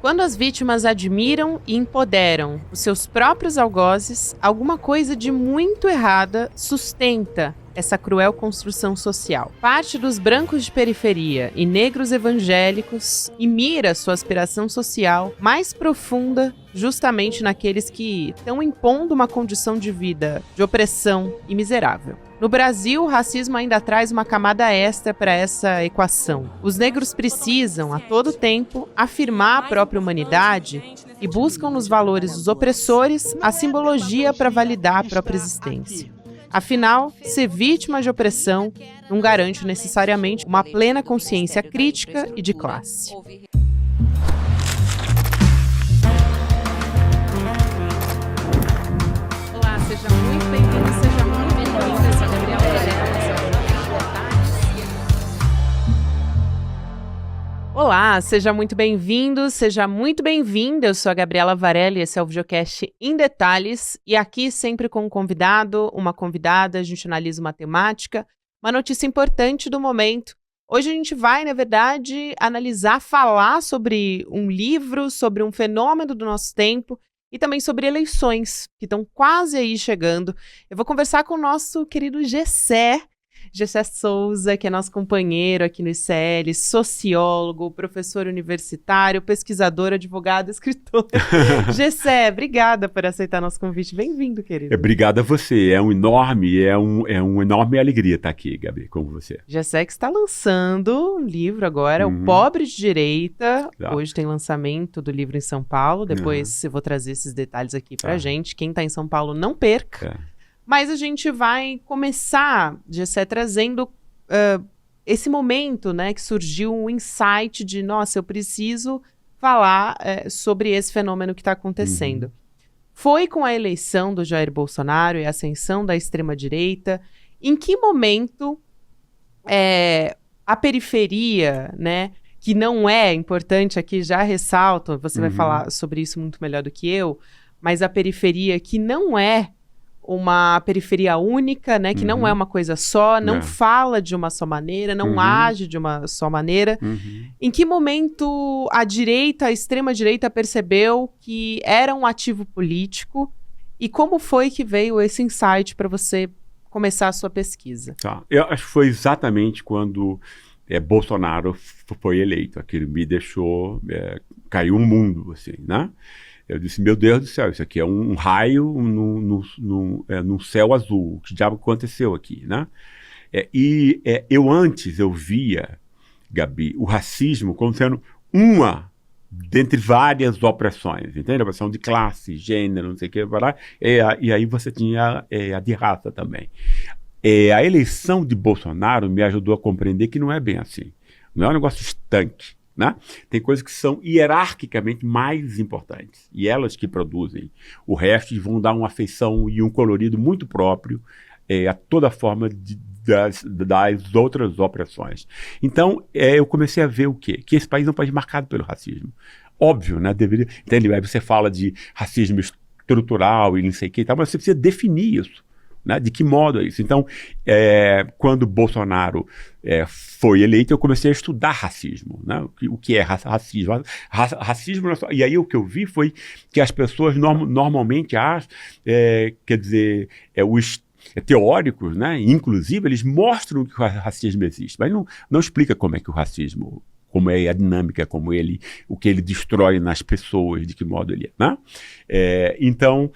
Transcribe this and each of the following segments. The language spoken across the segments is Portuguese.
Quando as vítimas admiram e empoderam os seus próprios algozes, alguma coisa de muito errada sustenta essa cruel construção social. Parte dos brancos de periferia e negros evangélicos e mira sua aspiração social mais profunda justamente naqueles que estão impondo uma condição de vida de opressão e miserável. No Brasil, o racismo ainda traz uma camada extra para essa equação. Os negros precisam, a todo tempo, afirmar a própria humanidade e buscam nos valores dos opressores a simbologia para validar a própria existência. Afinal, ser vítima de opressão não garante necessariamente uma plena consciência crítica e de classe. Olá, seja muito bem-vindo, seja muito bem-vinda. Eu sou a Gabriela Varela. Olá, seja muito bem-vindo, seja muito bem-vinda. Eu sou a Gabriela Varela e esse é o videocast Em Detalhes. E aqui sempre com um convidado, uma convidada, a gente analisa uma temática, uma notícia importante do momento. Hoje a gente vai, na verdade, analisar, falar sobre um livro, sobre um fenômeno do nosso tempo e também sobre eleições, que estão quase aí chegando. Eu vou conversar com o nosso querido Gessé Souza, que é nosso companheiro aqui no ICL, sociólogo, professor universitário, pesquisador, advogado, escritor. Gessé, obrigada por aceitar nosso convite. Bem-vindo, querido. Obrigado a você. É uma enorme alegria estar aqui, Gabi, com você. Gessé que está lançando um livro agora, O Pobre de Direita. Exato. Hoje tem lançamento do livro em São Paulo. Depois eu vou trazer esses detalhes aqui pra gente. Quem está em São Paulo, não perca. Mas a gente vai começar, Gessé, trazendo esse momento, né, que surgiu um insight de, nossa, eu preciso falar sobre esse fenômeno que está acontecendo. Foi com a eleição do Jair Bolsonaro e a ascensão da extrema-direita. Em que momento a periferia, né, que não é importante aqui, já ressalto, você vai falar sobre isso muito melhor do que eu, mas a periferia que não é uma periferia única, né, que não é uma coisa só, não fala de uma só maneira, não age de uma só maneira. Em que momento a direita, a extrema-direita percebeu que era um ativo político e como foi que veio esse insight para você começar a sua pesquisa? Tá. Eu acho que foi exatamente quando Bolsonaro foi eleito. Aquilo me deixou, caiu um mundo, assim, né? Eu disse, meu Deus do céu, isso aqui é um raio num céu azul. O que diabo aconteceu aqui, né? Eu via, Gabi, o racismo como sendo uma dentre várias opressões, entende? A opressão de classe, gênero, não sei o que, e aí você tinha a de raça também. A eleição de Bolsonaro me ajudou a compreender que não é bem assim. Não é um negócio estanque. Né? Tem coisas que são hierarquicamente mais importantes e elas que produzem o resto e vão dar uma afeição e um colorido muito próprio a toda forma das outras opressões. Então, eu comecei a ver o quê? Que esse país não pode ser marcado pelo racismo. Óbvio, né? Entende? Aí você fala de racismo estrutural e não sei o que e tal, mas você precisa definir isso. Né? De que modo é isso? Então, quando Bolsonaro foi eleito, eu comecei a estudar racismo. Né? O que é racismo? Racismo, e aí o que eu vi foi que as pessoas normalmente acham, os teóricos, né? Inclusive, eles mostram que o racismo existe, mas não explica como é que o racismo, como é a dinâmica, o que ele destrói nas pessoas, de que modo ele é. Né? Então,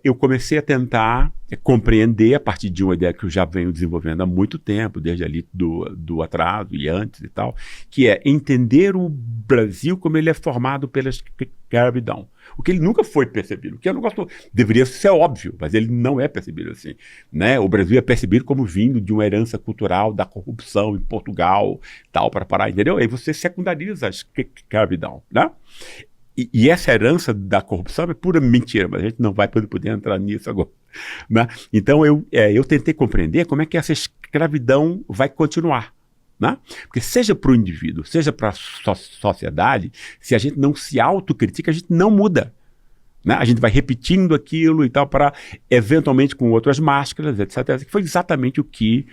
eu comecei a tentar compreender, a partir de uma ideia que eu já venho desenvolvendo há muito tempo, desde ali do atraso e antes e tal, que é entender o Brasil como ele é formado pela escravidão. O que ele nunca foi percebido, o que é um negócio deveria ser óbvio, mas ele não é percebido assim. Né? O Brasil é percebido como vindo de uma herança cultural da corrupção em Portugal, tal, para parar, entendeu? Aí você secundariza a escravidão, né? E essa herança da corrupção é pura mentira, mas a gente não vai poder entrar nisso agora. Né? Então eu tentei compreender como é que essa escravidão vai continuar. Né? Porque seja para o indivíduo, seja para a sociedade, se a gente não se autocritica, a gente não muda. Né? A gente vai repetindo aquilo e tal, para eventualmente com outras máscaras, etc. Que foi exatamente o que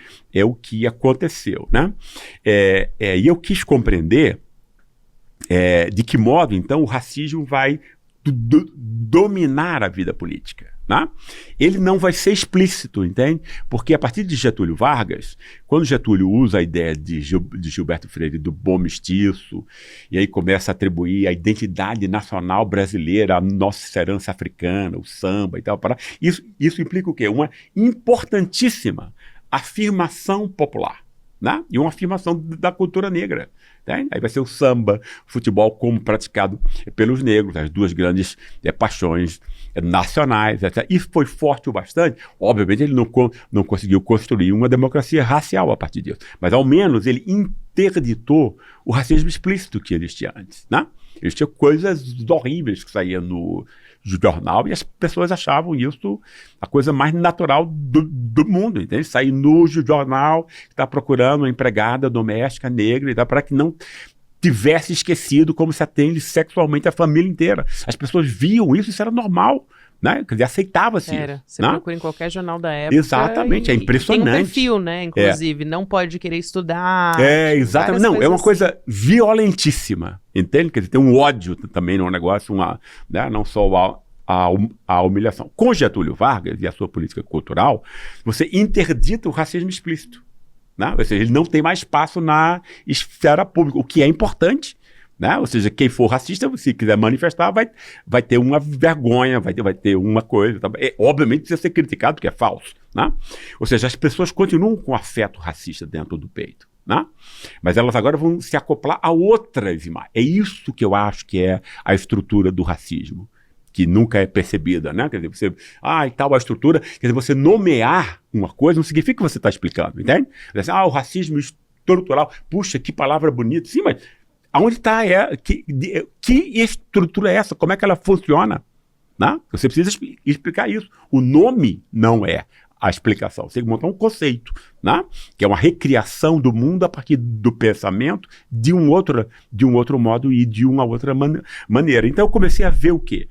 aconteceu. Né? E eu quis compreender de que modo, então, o racismo vai dominar a vida política. Né? Ele não vai ser explícito, entende? Porque a partir de Getúlio Vargas, quando Getúlio usa a ideia de Gilberto Freire do bom mestiço, e aí começa a atribuir a identidade nacional brasileira, a nossa herança africana, o samba e tal, isso implica o quê? Uma importantíssima afirmação popular, né? E uma afirmação da cultura negra. Aí vai ser o samba, o futebol como praticado pelos negros, as duas grandes paixões nacionais, etc. Isso foi forte o bastante. Obviamente ele não conseguiu construir uma democracia racial a partir disso, mas ao menos ele interditou o racismo explícito que existia antes. Né? Existiam coisas horríveis que saíam no jornal e as pessoas achavam isso a coisa mais natural do mundo. Entende? Sair no jornal, que está procurando uma empregada doméstica negra, então, para que não tivesse esquecido como se atende sexualmente a família inteira. As pessoas viam isso, isso era normal. Né? Quer dizer, aceitava-se isso. Você né? procura em qualquer jornal da época. Exatamente, é impressionante. Tem um perfil, né? Inclusive, não pode querer estudar. Exatamente. Não, é uma coisa violentíssima, entende? Quer dizer, tem um ódio também no negócio, né? Não só a humilhação. Com Getúlio Vargas e a sua política cultural, você interdita o racismo explícito. Né? Ou seja, ele não tem mais espaço na esfera pública, o que é importante. Né? Ou seja, quem for racista, se quiser manifestar, vai ter uma vergonha, vai ter uma coisa. Obviamente precisa ser criticado, porque é falso. Né? Ou seja, as pessoas continuam com afeto racista dentro do peito. Né? Mas elas agora vão se acoplar a outras imagens. É isso que eu acho que é a estrutura do racismo, que nunca é percebida. Né? Quer dizer, e tal a estrutura. Quer dizer, você nomear uma coisa não significa que você está explicando, entende? Assim, o racismo estrutural. Puxa, que palavra bonita. Sim, mas aonde está? Que estrutura é essa? Como é que ela funciona? Né? Você precisa explicar isso. O nome não é a explicação. Você tem que montar um conceito, né? Que é uma recriação do mundo a partir do pensamento de um outro modo e de uma outra maneira. Então eu comecei a ver o quê?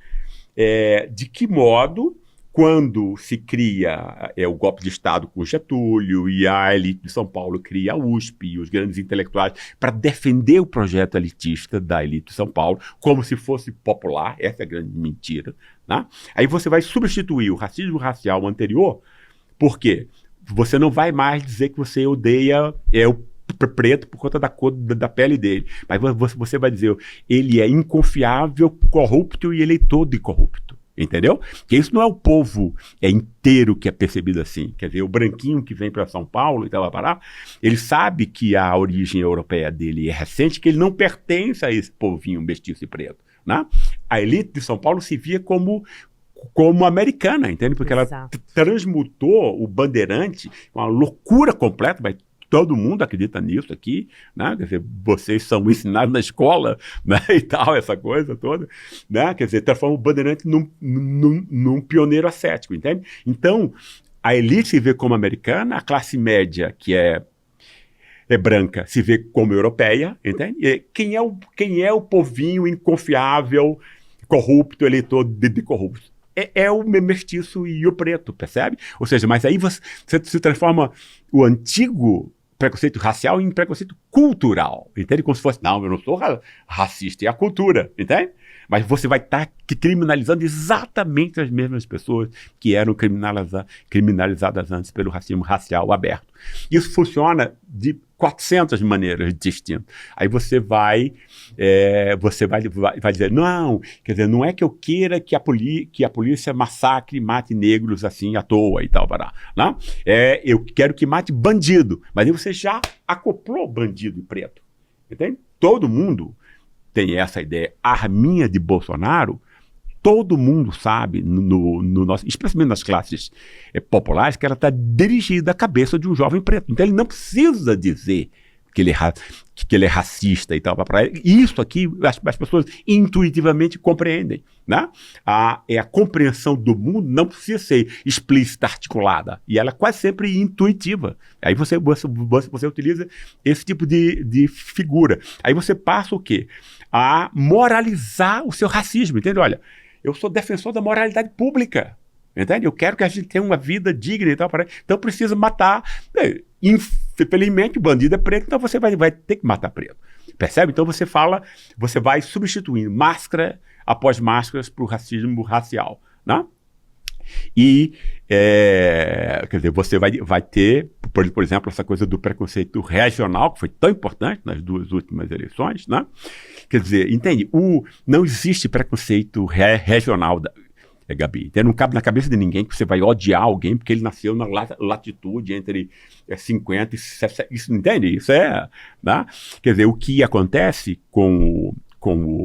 De que modo, quando se cria o golpe de Estado com Getúlio e a elite de São Paulo cria a USP e os grandes intelectuais para defender o projeto elitista da elite de São Paulo, como se fosse popular, essa é a grande mentira. Né? Aí você vai substituir o racismo racial anterior, porque você não vai mais dizer que você odeia o preto por conta da cor da pele dele, mas você vai dizer ele é inconfiável, corrupto e ele é todo incorrupto. Entendeu? Porque isso não é o povo inteiro que é percebido assim. Quer dizer, o branquinho que vem para São Paulo e tal, ele sabe que a origem europeia dele é recente, que ele não pertence a esse povinho mestiço e preto. Né? A elite de São Paulo se via como americana, entende? Porque Exato. Ela transmutou o bandeirante, uma loucura completa, mas todo mundo acredita nisso aqui, né? Quer dizer, vocês são ensinados na escola, né? E tal, essa coisa toda, né? Quer dizer, transforma o bandeirante num pioneiro ascético, entende? Então, a elite se vê como americana, a classe média, que é branca, se vê como europeia, entende? E quem é o povinho inconfiável, corrupto, eleitor de corrupto? É o mestiço e o preto, percebe? Ou seja, mas aí você se transforma o antigo preconceito racial em preconceito cultural, entende? Como se fosse, não, eu não sou racista, é a cultura, entende? Mas você vai estar criminalizando exatamente as mesmas pessoas que eram criminalizadas antes pelo racismo racial aberto. Isso funciona de 400 maneiras distintas. Aí você vai dizer, não, quer dizer, não é que eu queira que a polícia massacre, mate negros assim à toa e tal, não? Eu quero que mate bandido, mas aí você já acoplou bandido e preto, entende? Todo mundo tem essa ideia. A arminha de Bolsonaro, todo mundo sabe, no nosso, especialmente nas classes populares, que ela está dirigida à cabeça de um jovem preto. Então ele não precisa dizer que ele é racista e tal. Isso aqui as pessoas intuitivamente compreendem. Né? A compreensão do mundo não precisa ser explícita, articulada. E ela é quase sempre intuitiva. Aí você utiliza esse tipo de figura. Aí você passa o quê? A moralizar o seu racismo. Entende? Olha, eu sou defensor da moralidade pública. Entende? Eu quero que a gente tenha uma vida digna e tal. Então precisa matar. Infelizmente o bandido é preto, então você vai ter que matar preto. Percebe? Então você vai substituindo máscara após máscaras para o racismo racial, né? E, quer dizer, você vai ter, por exemplo, essa coisa do preconceito regional, que foi tão importante nas 2 últimas eleições, né? Quer dizer, entende? Não existe preconceito regional, Gabi. Não cabe na cabeça de ninguém que você vai odiar alguém porque ele nasceu na latitude entre 50 e 60. Isso, entende? Isso né? Quer dizer, o que acontece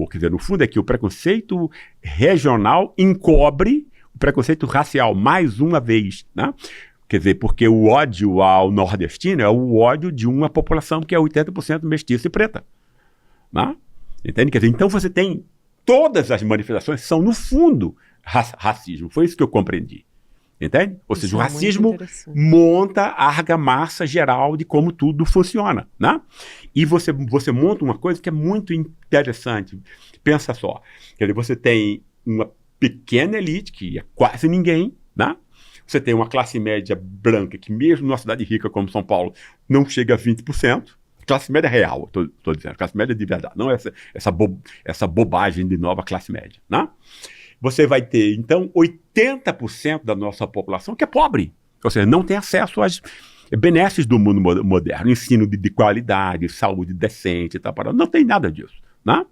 quer dizer, no fundo é que o preconceito regional encobre o preconceito racial, mais uma vez, né? Quer dizer, porque o ódio ao nordestino é o ódio de uma população que é 80% mestiça e preta, né? Entende? Quer dizer, então você tem todas as manifestações são, no fundo, racismo. Foi isso que eu compreendi. Entende? Ou seja, o racismo monta a argamassa geral de como tudo funciona, né? E você monta uma coisa que é muito interessante. Pensa só. Quer dizer, você tem uma pequena elite, que é quase ninguém, né? Você tem uma classe média branca, que mesmo numa cidade rica como São Paulo, não chega a 20%. Classe média real, estou dizendo. Classe média de verdade. Não essa bobagem de nova classe média, né? Você vai ter, então, 80% da nossa população que é pobre. Ou seja, não tem acesso às benesses do mundo moderno. Ensino de qualidade, saúde decente e tal. Não tem nada disso, né?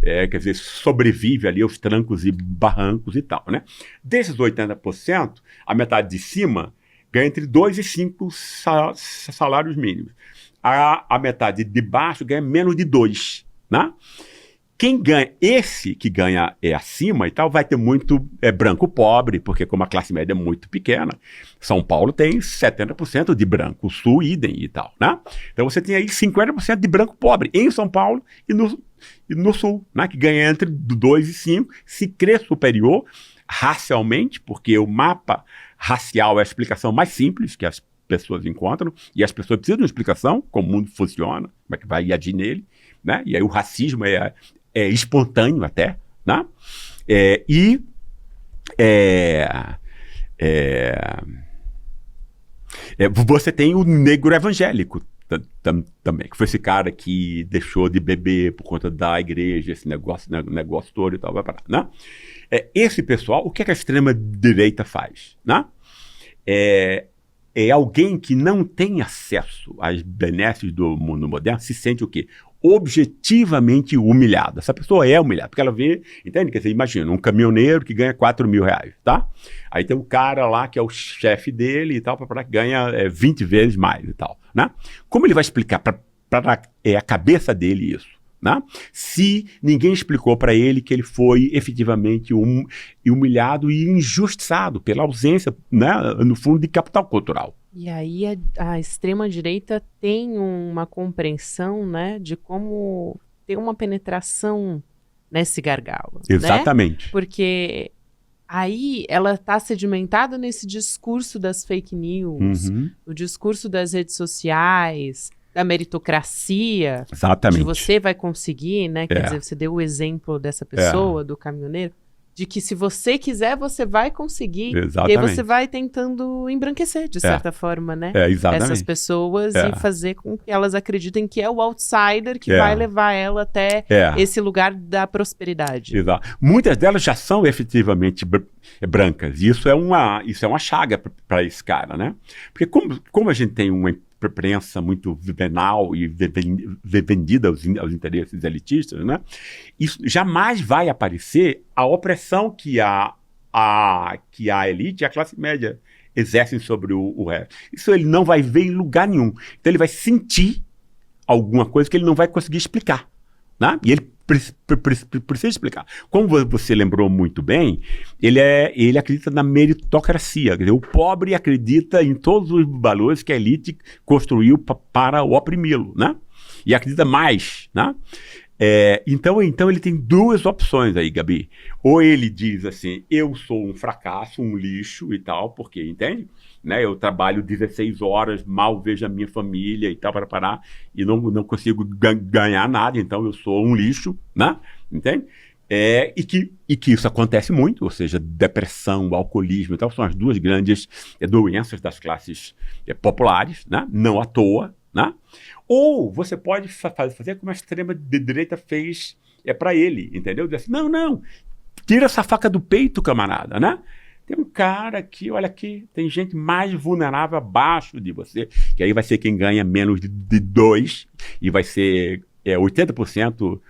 Quer dizer, sobrevive ali aos trancos e barrancos e tal, né? Desses 80%, a metade de cima ganha entre 2 e 5 salários mínimos. A metade de baixo ganha menos de 2, né? Quem ganha, esse que ganha acima e tal, vai ter muito branco pobre, porque como a classe média é muito pequena, São Paulo tem 70% de branco, o Sul idem e tal, né? Então você tem aí 50% de branco pobre em São Paulo e no Sul, né? Que ganha entre 2 e 5, se crê superior racialmente, porque o mapa racial é a explicação mais simples que as pessoas encontram, e as pessoas precisam de uma explicação, como o mundo funciona, como é que vai agir nele, né? E aí o racismo é espontâneo até, né? Você tem o negro evangélico também, que foi esse cara que deixou de beber por conta da igreja, esse negócio todo e tal, vai parar, né? Esse pessoal, o que a extrema-direita faz, né? Alguém que não tem acesso às benesses do mundo moderno se sente o quê? Objetivamente humilhado. Essa pessoa é humilhada, porque ela vê, entende? Quer dizer, imagina, um caminhoneiro que ganha 4 mil reais, tá? Aí tem um cara lá que é o chefe dele e tal, para que ganha 20 vezes mais e tal, né? Como ele vai explicar para a cabeça dele isso, né? Se ninguém explicou para ele que ele foi efetivamente humilhado e injustiçado pela ausência, né, no fundo, de capital cultural. E aí a extrema-direita tem uma compreensão, né, de como ter uma penetração nesse gargalo. Exatamente. Né? Porque aí ela está sedimentada nesse discurso das fake news, no discurso das redes sociais, da meritocracia. Exatamente. De você vai conseguir, né? Quer dizer, você deu o exemplo dessa pessoa, do caminhoneiro, de que se você quiser, você vai conseguir. Exatamente. E aí você vai tentando embranquecer, de certa forma, né? Exatamente. Essas pessoas e fazer com que elas acreditem que é o outsider que vai levar ela até esse lugar da prosperidade. Exato. Muitas delas já são efetivamente brancas. E isso é uma chaga para esse cara, né? Porque como a gente tem uma imprensa muito venal e vendida aos interesses elitistas, né? Isso jamais vai aparecer a opressão que a elite e a classe média exercem sobre o resto. Isso ele não vai ver em lugar nenhum. Então ele vai sentir alguma coisa que ele não vai conseguir explicar, né? E ele precisa explicar. Como você lembrou muito bem, ele acredita na meritocracia. Quer dizer, o pobre acredita em todos os valores que a elite construiu para o oprimi-lo, né? E acredita mais, né? Então ele tem 2 opções aí, Gabi. Ou ele diz assim, eu sou um fracasso, um lixo e tal, porque, entende? Né, eu trabalho 16 horas, mal vejo a minha família e tal, para parar, e não consigo ganhar nada, então eu sou um lixo, né? Entende? E que isso acontece muito, ou seja, depressão, alcoolismo e tal, são as 2 grandes doenças das classes populares, né? Não à toa, né? Ou você pode fazer como a extrema-direita fez para ele, entendeu? Dizer assim, não, tira essa faca do peito, camarada, né? Tem um cara aqui, olha aqui, tem gente mais vulnerável abaixo de você, que aí vai ser quem ganha menos de 2, e vai ser 80%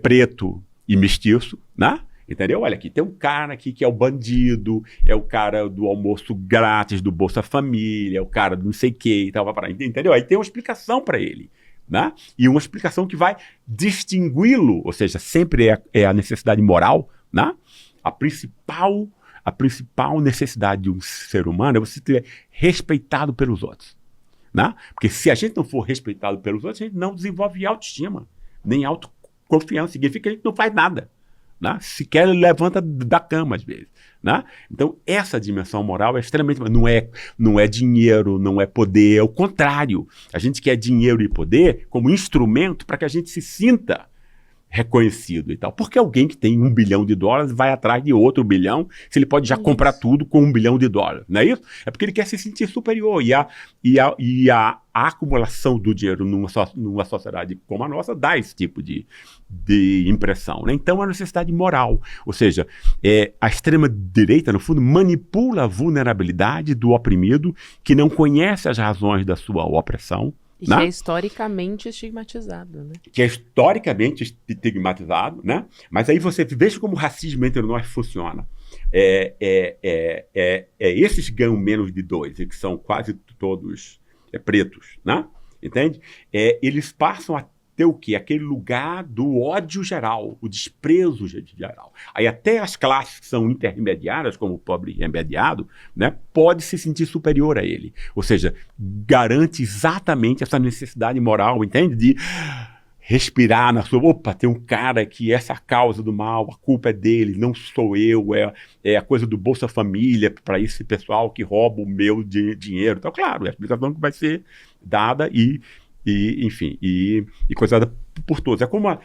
preto e mestiço, né? Entendeu? Olha aqui, tem um cara aqui que é o bandido, é o cara do almoço grátis do Bolsa Família, é o cara do não sei o que e tal, entendeu? Aí tem uma explicação para ele, né? E uma explicação que vai distingui-lo, ou seja, sempre é a necessidade moral, né? A principal necessidade de um ser humano é você ser respeitado pelos outros, né? Porque se a gente não for respeitado pelos outros, a gente não desenvolve autoestima, nem autoconfiança, significa que a gente não faz nada. Né? Sequer levanta da cama às vezes, né? Então essa dimensão moral é extremamente, não é dinheiro, não é poder, é o contrário. A gente quer dinheiro e poder como instrumento para que a gente se sinta reconhecido e tal. Porque alguém que tem $1 bilhão vai atrás de outro bilhão, se ele pode já comprar tudo com $1 bilhão, não é isso? É porque ele quer se sentir superior, e a acumulação do dinheiro numa sociedade como a nossa dá esse tipo de impressão, né? Então, a necessidade moral, ou seja, a extrema-direita, no fundo, manipula a vulnerabilidade do oprimido que não conhece as razões da sua opressão, e que é historicamente estigmatizado, né? Que é historicamente estigmatizado, né? Mas aí você veja como o racismo entre nós funciona. Esses ganham menos de 2, e que são quase todos pretos, né? Entende? Eles passam a ter o quê? Aquele lugar do ódio geral, o desprezo geral. Aí até as classes que são intermediárias, como o pobre remediado, né, pode se sentir superior a ele. Ou seja, garante exatamente essa necessidade moral, entende? De respirar na sua... Opa, tem um cara que essa é a causa do mal, a culpa é dele, não sou eu, é a coisa do Bolsa Família para esse pessoal que rouba o meu dinheiro. Então, claro, é a explicação que vai ser dada enfim, coisada por todos. É como a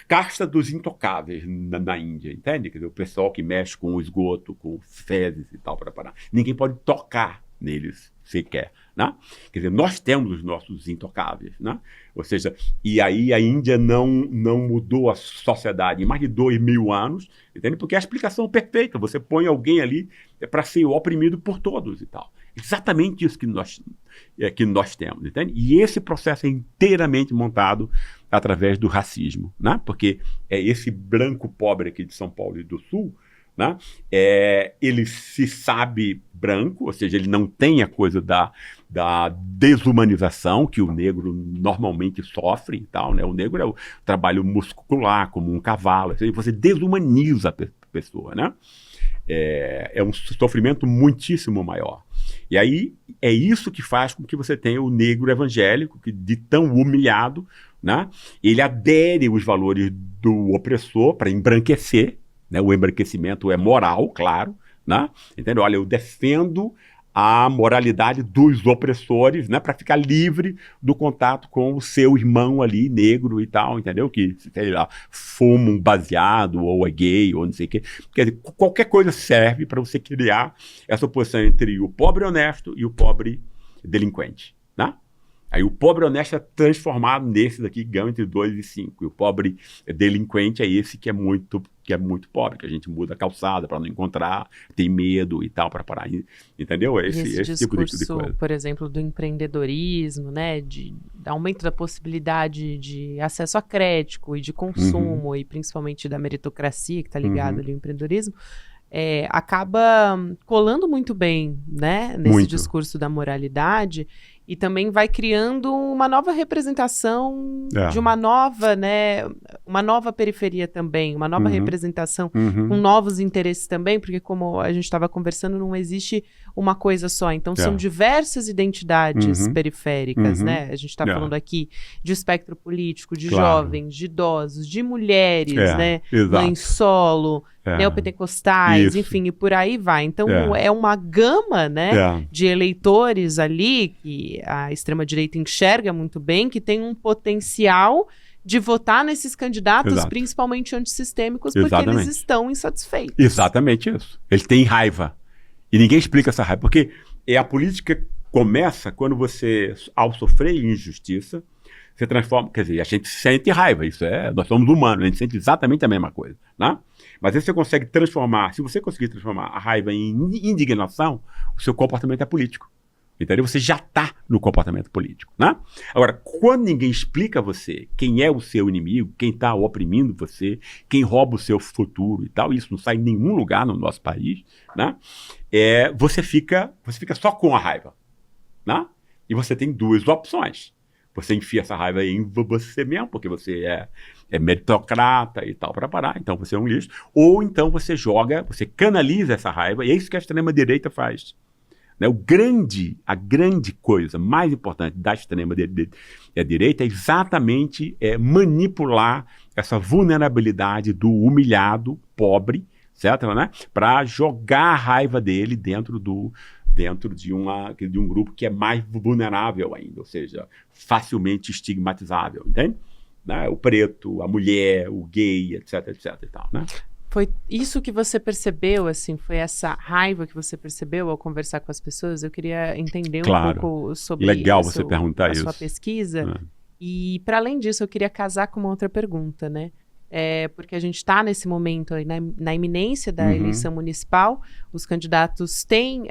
casta dos intocáveis na Índia, entende? Quer dizer, o pessoal que mexe com o esgoto, com fezes e tal, para parar. Ninguém pode tocar neles sequer, né? Quer dizer, nós temos os nossos intocáveis, né? Ou seja, e aí a Índia não mudou a sociedade em mais de 2.000 anos, entende? Porque é a explicação perfeita. Você põe alguém ali para ser oprimido por todos e tal. Exatamente isso que nós temos, entende? E esse processo é inteiramente montado através do racismo, né? Porque esse branco pobre aqui de São Paulo e do Sul, né? Ele se sabe branco, ou seja, ele não tem a coisa da desumanização que o negro normalmente sofre e tal, né? O negro é o trabalho muscular, como um cavalo, assim, você desumaniza a pessoa, né? É um sofrimento muitíssimo maior. E aí é isso que faz com que você tenha o negro evangélico, que de tão humilhado, né, ele adere os valores do opressor para embranquecer, né, o embranquecimento é moral, claro, né, entendeu? Olha, eu defendo a moralidade dos opressores, né, para ficar livre do contato com o seu irmão ali, negro e tal, entendeu? Que, sei lá, fuma um baseado, ou é gay, ou não sei o quê. Quer dizer, qualquer coisa serve para você criar essa oposição entre o pobre honesto e o pobre delinquente, né? Aí o pobre honesto é transformado nesse daqui que ganha entre 2 e 5. E o pobre delinquente é esse que é muito pobre, que a gente muda a calçada para não encontrar, tem medo e tal para parar. Entendeu? Esse tipo de coisa. Por exemplo, do empreendedorismo, né? De aumento da possibilidade de acesso a crédito e de consumo, e principalmente da meritocracia, que está ligado ali ao empreendedorismo, acaba colando muito bem, né? Nesse discurso da moralidade. E também vai criando uma nova representação de uma nova, né, uma nova periferia também, uma nova representação com novos interesses também, porque como a gente estava conversando, não existe uma coisa só. Então, são diversas identidades periféricas, né? A gente está falando aqui de espectro político, de jovens, de idosos, de mulheres, né? Mães solo, neopentecostais, enfim, e por aí vai. Então, é uma gama, né, de eleitores ali que a extrema-direita enxerga muito bem, que tem um potencial de votar nesses candidatos, principalmente antissistêmicos, porque eles estão insatisfeitos. Exatamente isso. Eles têm raiva. E ninguém explica essa raiva, porque a política começa quando você, ao sofrer injustiça, você transforma, quer dizer, a gente sente raiva, nós somos humanos, a gente sente exatamente a mesma coisa, né? Mas aí você consegue transformar, se você conseguir transformar a raiva em indignação, o seu comportamento é político. Entendeu? Você já está no comportamento político, né? Agora, quando ninguém explica a você quem é o seu inimigo, quem está oprimindo você, quem rouba o seu futuro e tal, isso não sai em nenhum lugar no nosso país, né? Você fica só com a raiva, né? E você tem duas opções. Você enfia essa raiva em você mesmo, porque você é meritocrata e tal, para parar, então você é um lixo. Ou então você canaliza essa raiva, e é isso que a extrema-direita faz. Né? A grande coisa mais importante da extrema-direita é exatamente manipular essa vulnerabilidade do humilhado, pobre, certo? Né? Para jogar a raiva dele dentro de um grupo que é mais vulnerável ainda, ou seja, facilmente estigmatizável, entende? Né? O preto, a mulher, o gay, etc, etc e tal, né? Foi isso que você percebeu, assim, foi essa raiva que você percebeu ao conversar com as pessoas? Eu queria entender um pouco sobre Legal você perguntar a sua pesquisa. E, para além disso, eu queria casar com uma outra pergunta, né? Porque a gente está nesse momento aí, na iminência da eleição municipal, os candidatos têm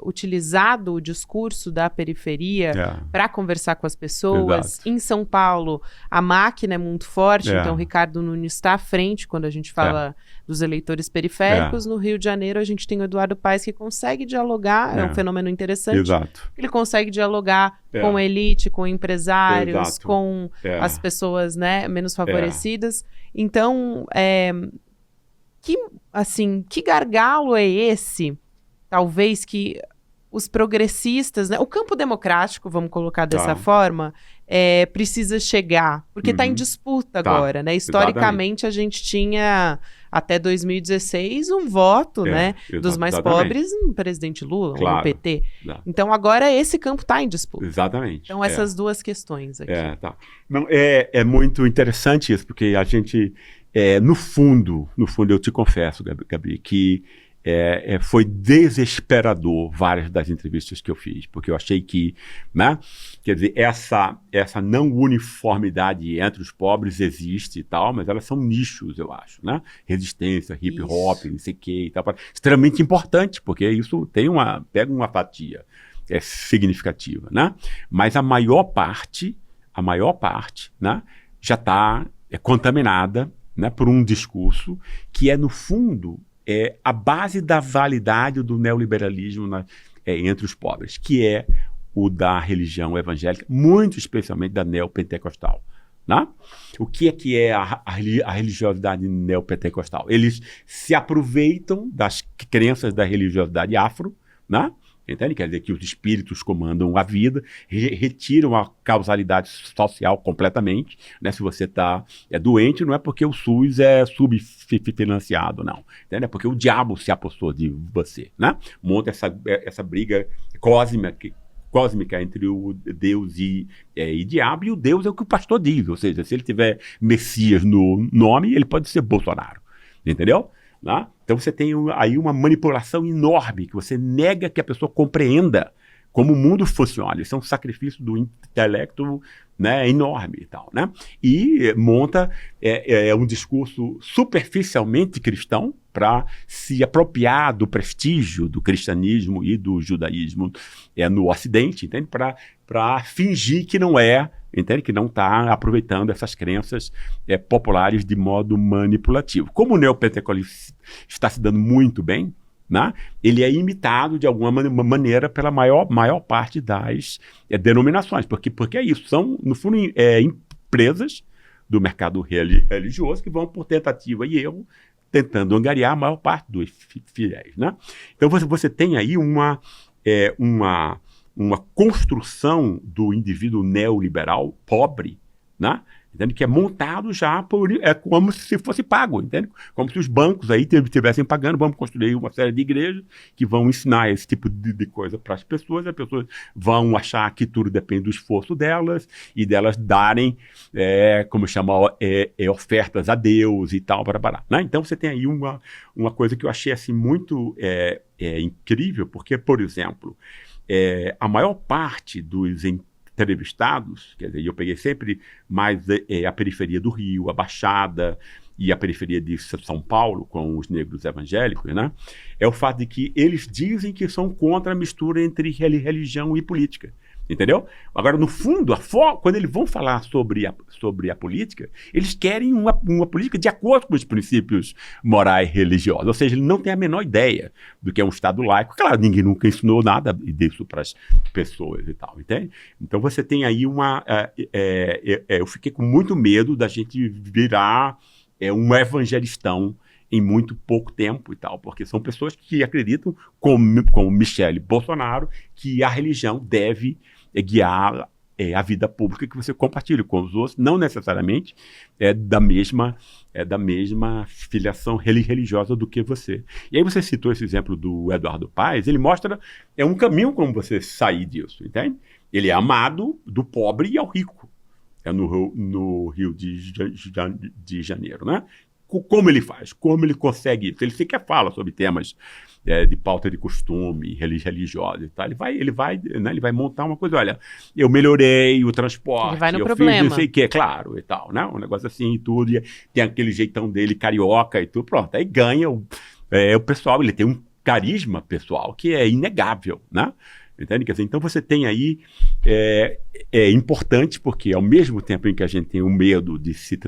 utilizado o discurso da periferia para conversar com as pessoas. Exato. Em São Paulo, a máquina é muito forte, então o Ricardo Nunes está à frente quando a gente fala dos eleitores periféricos. No Rio de Janeiro, a gente tem o Eduardo Paes, que consegue dialogar, é um fenômeno interessante. Exato. Ele consegue dialogar com a elite, com empresários, com as pessoas, né, menos favorecidas. Então, que gargalo é esse, talvez, que os progressistas, né, o campo democrático, vamos colocar dessa forma, precisa chegar, porque está em disputa agora, né? Historicamente, a gente tinha, até 2016, um voto, né, dos mais pobres no presidente Lula, no PT. Então, agora esse campo está em disputa. Exatamente. Então, essas duas questões aqui. Não, é muito interessante isso, porque a gente, no fundo, eu te confesso, Gabi, que foi desesperador várias das entrevistas que eu fiz, porque eu achei que, né, quer dizer, essa não uniformidade entre os pobres existe e tal, mas elas são nichos, eu acho, né? Resistência, hip hop, não sei o que e tal, extremamente importante, porque isso pega uma fatia significativa, né? Mas a maior parte, né, já está contaminada, né, por um discurso que no fundo, a base da validade do neoliberalismo entre os pobres, que é o da religião evangélica, muito especialmente da neopentecostal. Né? O que é a religiosidade neopentecostal? Eles se aproveitam das crenças da religiosidade afro, né? Entende? Quer dizer que os espíritos comandam a vida, retiram a causalidade social completamente, né? Se você é doente, não é porque o SUS é subfinanciado, não. Entende? É porque o diabo se apossou de você, né? Monta essa briga cósmica entre o Deus e diabo, e o Deus é o que o pastor diz, ou seja, se ele tiver Messias no nome, ele pode ser Bolsonaro, entendeu? Né? Então você tem aí uma manipulação enorme, que você nega que a pessoa compreenda como o mundo funciona. Isso é um sacrifício do intelecto, né, enorme e tal, né? E monta um discurso superficialmente cristão para se apropriar do prestígio do cristianismo e do judaísmo no Ocidente, entende? Para fingir que não entende? Que não está aproveitando essas crenças populares de modo manipulativo. Como o neopentecostalismo está se dando muito bem, né? Ele é imitado de alguma maneira pela maior parte das denominações, porque é isso, são, no fundo, empresas do mercado religioso que vão por tentativa e erro, tentando angariar a maior parte dos fiéis. Né? Então você tem aí uma construção do indivíduo neoliberal pobre, né? Entende? Que é montado já como se fosse pago, entende? Como se os bancos aí estivessem pagando, vamos construir uma série de igrejas que vão ensinar esse tipo de coisa para as pessoas vão achar que tudo depende do esforço delas e delas darem, como chama, ofertas a Deus e tal, né? Então você tem aí uma coisa que eu achei assim muito incrível, porque, por exemplo, a maior parte dos entrevistados, quer dizer, eu peguei sempre mais a periferia do Rio, a Baixada e a periferia de São Paulo, com os negros evangélicos, né? É o fato de que eles dizem que são contra a mistura entre religião e política. Entendeu? Agora, no fundo, quando eles vão falar sobre a política, eles querem uma política de acordo com os princípios morais e religiosos. Ou seja, ele não tem a menor ideia do que é um Estado laico. Claro, ninguém nunca ensinou nada disso para as pessoas e tal, entende? Então, você tem aí eu fiquei com muito medo da gente virar um evangelistão em muito pouco tempo e tal, porque são pessoas que acreditam, como Michele Bolsonaro, que a religião deve guiar a vida pública que você compartilha com os outros, não necessariamente da mesma filiação religiosa do que você. E aí você citou esse exemplo do Eduardo Paes, ele mostra um caminho como você sair disso, entende? Ele é amado do pobre e ao rico, no Rio de Janeiro, né? Como ele faz, como ele consegue isso. Ele sequer fala sobre temas de pauta de costume, religiosa e tal. Ele vai montar uma coisa, olha, eu melhorei o transporte, ele vai no eu problema. Fiz não sei o que, claro, e tal, né? Um negócio assim e tudo, e tem aquele jeitão dele carioca e tudo, pronto. Aí ganha o pessoal, ele tem um carisma pessoal que é inegável, né? Entende? Quer dizer, então você tem aí, é importante porque ao mesmo tempo em que a gente tem o medo de se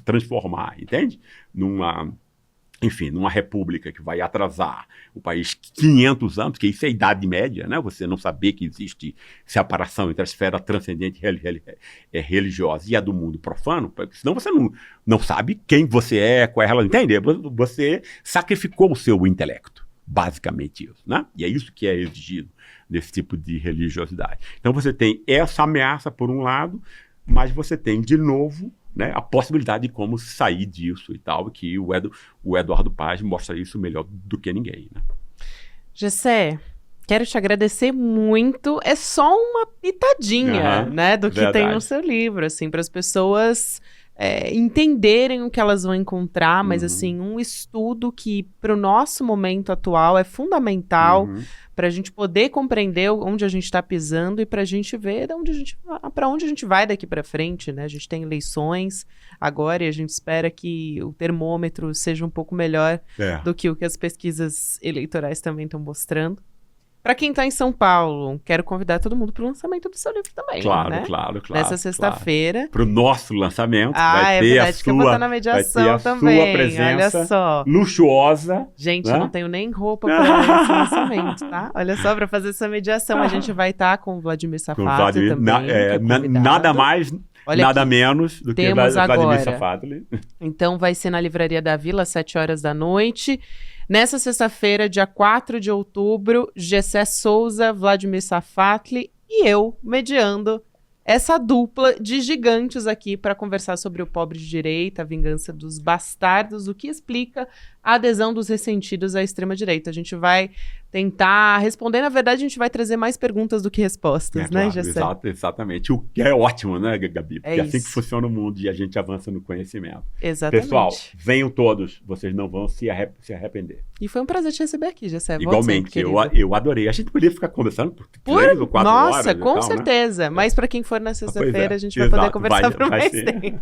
transformar, entende? Numa república que vai atrasar o país 500 anos, que isso é a Idade Média, né? Você não saber que existe separação entre a esfera transcendente religiosa e a do mundo profano, porque senão você não sabe quem você é, qual é a relação, entende? Você sacrificou o seu intelecto, basicamente isso, né? E é isso que é exigido desse tipo de religiosidade. Então você tem essa ameaça por um lado, mas você tem, de novo, né, a possibilidade de como sair disso e tal, que o Eduardo Paes mostra isso melhor do que ninguém, né? Gessé, quero te agradecer muito. É só uma pitadinha, né, do que tem no seu livro, assim, para as pessoas entenderem o que elas vão encontrar, mas assim, um estudo que para o nosso momento atual é fundamental para a gente poder compreender onde a gente está pisando e para a gente ver para onde a gente vai daqui para frente, né? A gente tem eleições agora e a gente espera que o termômetro seja um pouco melhor do que o que as pesquisas eleitorais também estão mostrando. Para quem está em São Paulo, quero convidar todo mundo para o lançamento do seu livro também. Claro, né? claro. Nessa sexta-feira. Para o nosso lançamento. Vai ter verdade, que eu vou estar na mediação também. Sua presença olha só. Luxuosa. Gente, né? Eu não tenho nem roupa para esse lançamento, tá? Olha só, para fazer essa mediação, a gente vai estar com o Vladimir Safatli também. Nada mais, olha nada aqui. menos do que Vladimir Safatli. Então vai ser na Livraria da Vila, às 7 horas da noite. Nessa sexta-feira, dia 4 de outubro, Gessé Souza, Vladimir Safatli e eu mediando essa dupla de gigantes aqui para conversar sobre o pobre de direita, a vingança dos bastardos, o que explica a adesão dos ressentidos à extrema-direita. A gente vai tentar responder, na verdade, a gente vai trazer mais perguntas do que respostas, né, claro, Gessé? Exatamente. O que é ótimo, né, Gabi? Porque é assim que funciona o mundo e a gente avança no conhecimento. Exatamente. Pessoal, venham todos, vocês não vão se arrepender. E foi um prazer te receber aqui, Gessé. Igualmente, eu adorei. A gente podia ficar conversando por 3 ou 4 horas. Nossa, com tal, certeza. Né? Mas para quem for na sexta-feira, a gente vai poder conversar por mais tempo.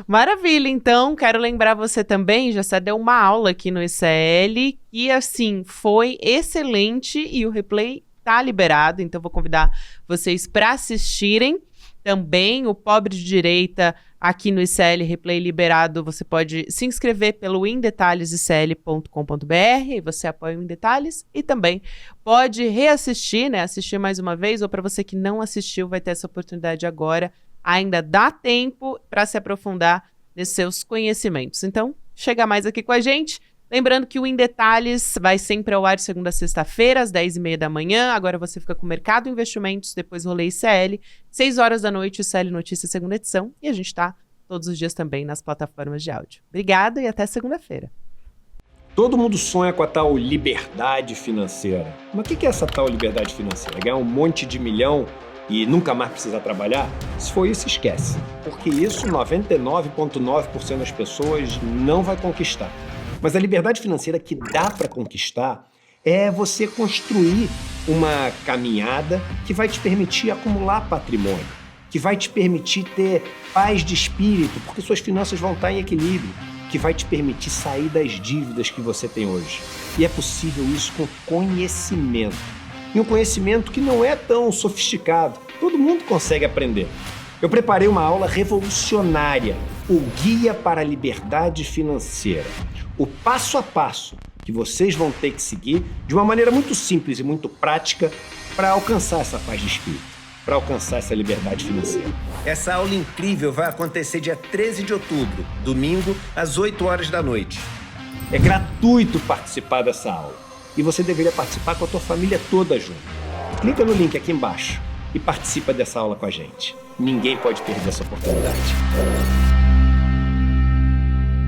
Maravilha, então, quero lembrar você também, Gessé deu uma aula aqui no ICL e, assim, foi excelente e o replay tá liberado, então vou convidar vocês para assistirem. Também o Pobre de Direita aqui no ICL Replay liberado, você pode se inscrever pelo indetalhesicl.com.br, você apoia o Em Detalhes e também pode reassistir, né, assistir mais uma vez, ou para você que não assistiu, vai ter essa oportunidade agora, ainda dá tempo para se aprofundar nesses seus conhecimentos. Então, chega mais aqui com a gente. Lembrando que o Em Detalhes vai sempre ao ar de segunda a sexta-feira, às 10h30 da manhã. Agora você fica com o Mercado Investimentos, depois Rolê ICL, 6 horas da noite, ICL Notícias, segunda edição. E a gente está todos os dias também nas plataformas de áudio. Obrigada e até segunda-feira. Todo mundo sonha com a tal liberdade financeira. Mas o que é essa tal liberdade financeira? Ganhar um monte de milhão e nunca mais precisar trabalhar? Se for isso, esquece. Porque isso 99,9% das pessoas não vai conquistar. Mas a liberdade financeira que dá para conquistar é você construir uma caminhada que vai te permitir acumular patrimônio, que vai te permitir ter paz de espírito, porque suas finanças vão estar em equilíbrio, que vai te permitir sair das dívidas que você tem hoje. E é possível isso com conhecimento. E um conhecimento que não é tão sofisticado. Todo mundo consegue aprender. Eu preparei uma aula revolucionária, o Guia para a Liberdade Financeira. O passo a passo que vocês vão ter que seguir de uma maneira muito simples e muito prática para alcançar essa paz de espírito, para alcançar essa liberdade financeira. Essa aula incrível vai acontecer dia 13 de outubro, domingo, às 8 horas da noite. É gratuito participar dessa aula e você deveria participar com a tua família toda junto. Clica no link aqui embaixo e participa dessa aula com a gente. Ninguém pode perder essa oportunidade.